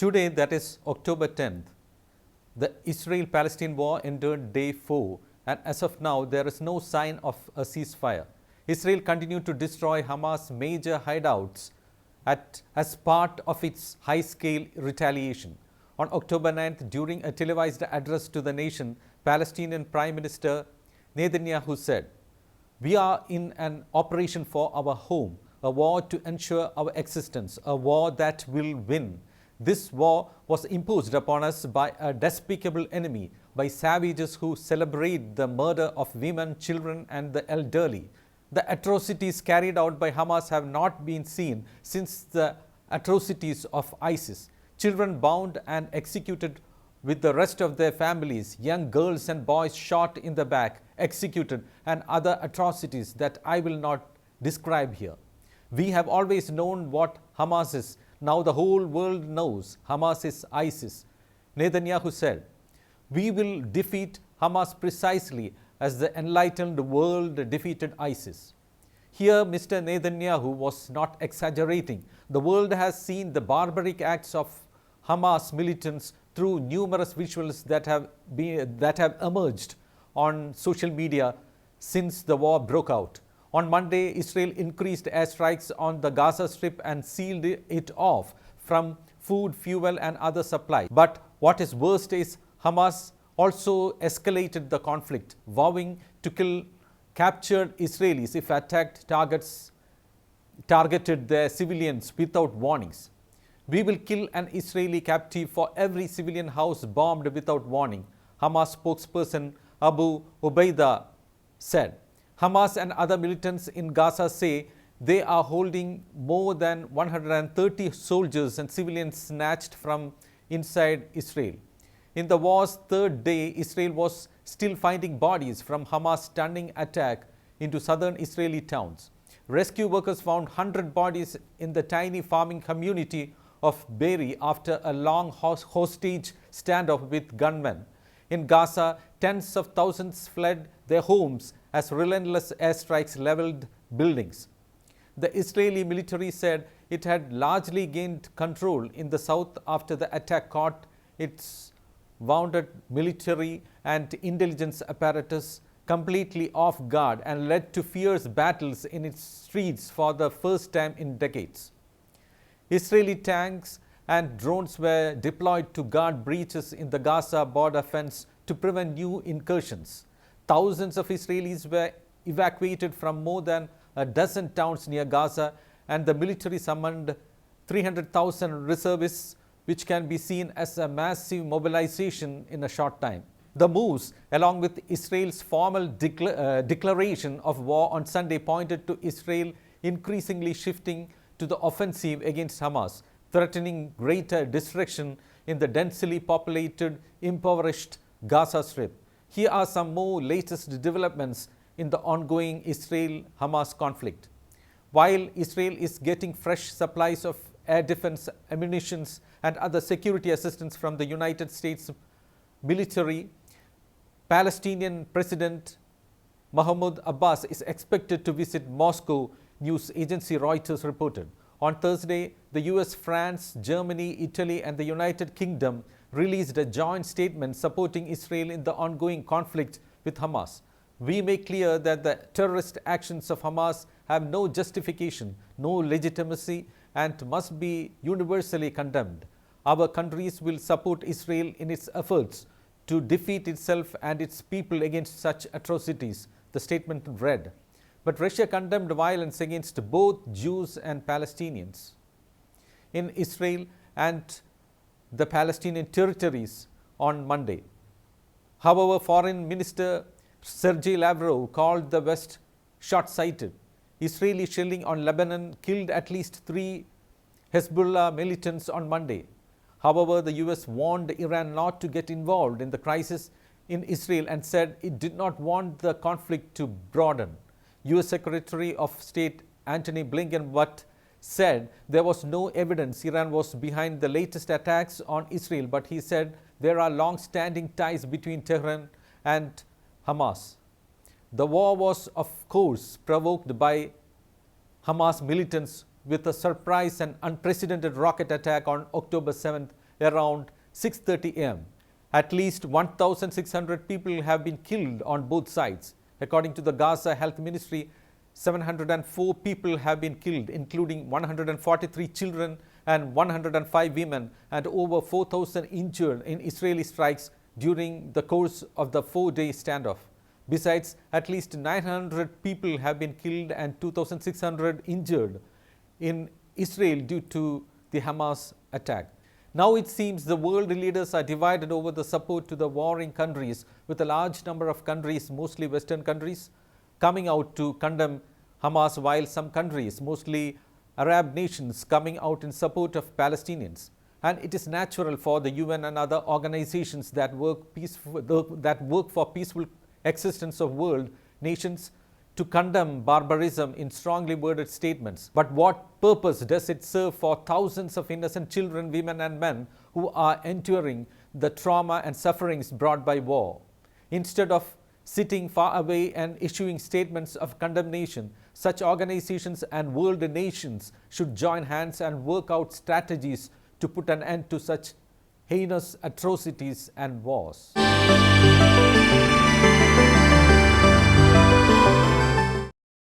Today, that is October 10th, the Israel-Palestine war entered day 4, and as of now, there is no sign of a ceasefire. Israel continued to destroy Hamas' major hideouts as part of its high-scale retaliation. On October 9th, during a televised address to the nation, Palestinian Prime Minister Netanyahu said, "We are in an operation for our home, a war to ensure our existence, a war that will win. This war was imposed upon us by a despicable enemy, by savages who celebrate the murder of women, children, and the elderly. The atrocities carried out by Hamas have not been seen since the atrocities of ISIS. Children bound and executed with the rest of their families, young girls and boys shot in the back, executed, and other atrocities that I will not describe here. We have always known what Hamas is. Now the whole world knows Hamas is ISIS." Netanyahu said, "We will defeat Hamas precisely as the enlightened world defeated ISIS." Here, Mr. Netanyahu was not exaggerating. The world has seen the barbaric acts of Hamas militants through numerous visuals that have emerged on social media since the war broke out. On Monday, Israel increased airstrikes on the Gaza Strip and sealed it off from food, fuel, and other supplies. But what is worst is Hamas also escalated the conflict, vowing to kill captured Israelis if attacked targeted their civilians without warnings. "We will kill an Israeli captive for every civilian house bombed without warning," Hamas spokesperson Abu Ubaidah said. Hamas and other militants in Gaza say they are holding more than 130 soldiers and civilians snatched from inside Israel. In the war's third day, Israel was still finding bodies from Hamas' stunning attack into southern Israeli towns. Rescue workers found 100 bodies in the tiny farming community of Be'eri after a long hostage standoff with gunmen. In Gaza, tens of thousands fled their homes as relentless airstrikes leveled buildings. The Israeli military said it had largely gained control in the south after the attack caught its wounded military and intelligence apparatus completely off guard and led to fierce battles in its streets for the first time in decades. Israeli tanks and drones were deployed to guard breaches in the Gaza border fence to prevent new incursions. Thousands of Israelis were evacuated from more than a dozen towns near Gaza, and the military summoned 300,000 reservists, which can be seen as a massive mobilization in a short time. The moves, along with Israel's formal declaration of war on Sunday, pointed to Israel increasingly shifting to the offensive against Hamas, threatening greater destruction in the densely populated, impoverished Gaza Strip. Here are some more latest developments in the ongoing Israel-Hamas conflict. While Israel is getting fresh supplies of air defense, ammunition, and other security assistance from the United States military, Palestinian President Mahmoud Abbas is expected to visit Moscow, news agency Reuters reported. On Thursday, the US, France, Germany, Italy, and the United Kingdom released a joint statement supporting Israel in the ongoing conflict with Hamas. "We make clear that the terrorist actions of Hamas have no justification, no legitimacy, and must be universally condemned. Our countries will support Israel in its efforts to defeat itself and its people against such atrocities," the statement read. But Russia condemned violence against both Jews and Palestinians in Israel and the Palestinian territories on Monday. However, Foreign Minister Sergei Lavrov called the West short-sighted. Israeli shelling on Lebanon killed at least 3 Hezbollah militants on Monday. However, the US warned Iran not to get involved in the crisis in Israel and said it did not want the conflict to broaden. US Secretary of State Antony Blinken said there was no evidence Iran was behind the latest attacks on Israel, but he said there are long-standing ties between Tehran and Hamas. The war was, of course, provoked by Hamas militants with a surprise and unprecedented rocket attack on October 7th around 6:30 am. At least 1,600 people have been killed on both sides. According to the Gaza Health Ministry, 704 people have been killed, including 143 children and 105 women, and over 4,000 injured in Israeli strikes during the course of the 4-day standoff. Besides, at least 900 people have been killed and 2,600 injured in Israel due to the Hamas attack. Now it seems the world leaders are divided over the support to the warring countries, with a large number of countries, mostly Western countries, coming out to condemn Hamas, while some countries, mostly Arab nations, coming out in support of Palestinians. And it is natural for the UN and other organizations that work for peaceful existence of world nations to condemn barbarism in strongly worded statements. But what purpose does it serve for thousands of innocent children, women and men who are enduring the trauma and sufferings brought by war? Instead of sitting far away and issuing statements of condemnation, such organizations and world nations should join hands and work out strategies to put an end to such heinous atrocities and wars.